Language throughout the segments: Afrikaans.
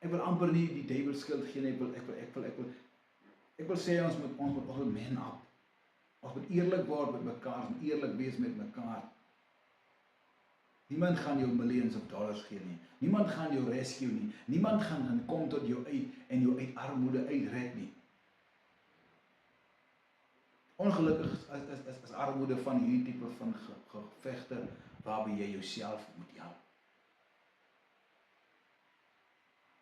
Ek wil amper nie die duiwel skuld gee nie, ek wil sê ons moet man up. Ons moet eerlik word met mekaar en eerlik wees met mekaar. Niemand gaan jou millions of dollars gee nie. Niemand gaan jou rescue nie. Niemand gaan kom tot jou uit en jou uit armoede uitred nie. Ongelukkig is armoede van hierdie tipe van gevegte waarby jy jouself moet help.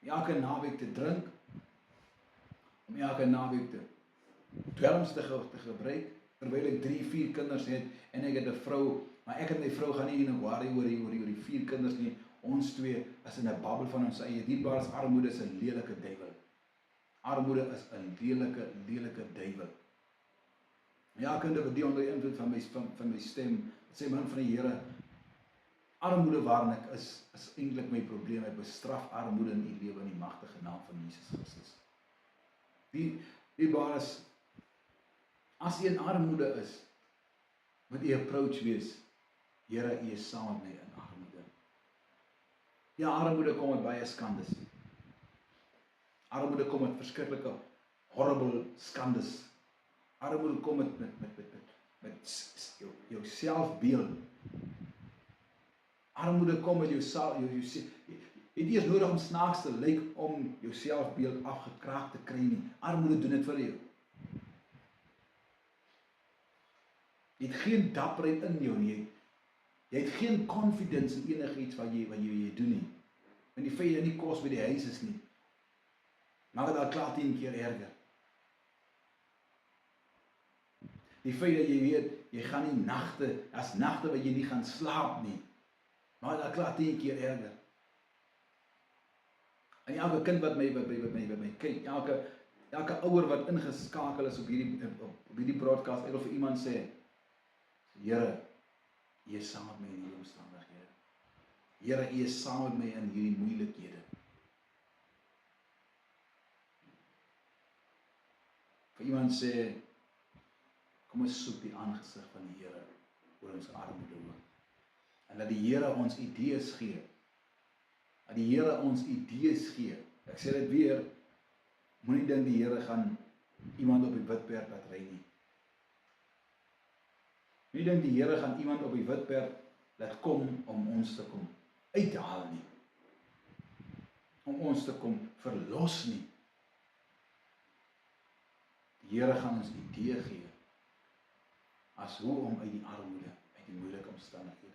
Elke naweek te drink, om elke naweek te dwelms te gebruik, terwyl ek 3-4 kinders het en ek het 'n vrou, maar ek en my vrou gaan nie in 'n worry oor die 4 kinders nie. Ons twee is in 'n babbel van ons eie. Dierbaar is armoede is 'n lelike duiwel. Armoede is 'n lelike duiwel. Elke individu onder invloed van my stem, sê man van die Here, armoede waarin ek is eintlik my probleem. Ek bestraf armoede in u lewe in die magtige naam van Jesus Christus. Dierbaar is, as jy in armoede is, moet jy approach wees, Here, u is saam met my in armoede. Ja, armoede kom met baie skandes. Armoede kom met verskriklike, horrible skandes. Armoede kom met jou selfbeeld. Armoede kom met jy het eers nodig om snaaks te lyk om jou selfbeeld afgekraak te kry nie. Armoede doen dit vir jou. Jy het geen dapperheid in jou nie. Jy het geen confidence in enigiets wat jy doen nie. En die feit dat jy nie kos by die huis is nie, maak dit al klaar 10 keer erger. Die feit dat jy weet, jy gaan nie as nagte wat jy nie gaan slaap nie, maak dit al klaar 10 keer erger. En elke kind wat my kyk, elke ouer wat ingeskakel is op hierdie broadcast, ek wil vir iemand sê, Here, u is saam met my in hierdie omstandighede. Here, u is saam met my in hierdie moeilikhede. Vir iemand sê, kom ons soek die aangesig van die Here oor ons armoede ook. En dat die Here ons idees gee. Dat die Here ons idees gee. Ek sê dit weer, moenie dink die Here gaan iemand op die wit perd laat ry nie. Nie dink die Here gaan iemand op die wit perd laat kom om ons te kom uithaal nie. Om ons te kom verlos nie. Die Here gaan ons idee gee as hoe om uit die armoede, uit die moeilike omstandighede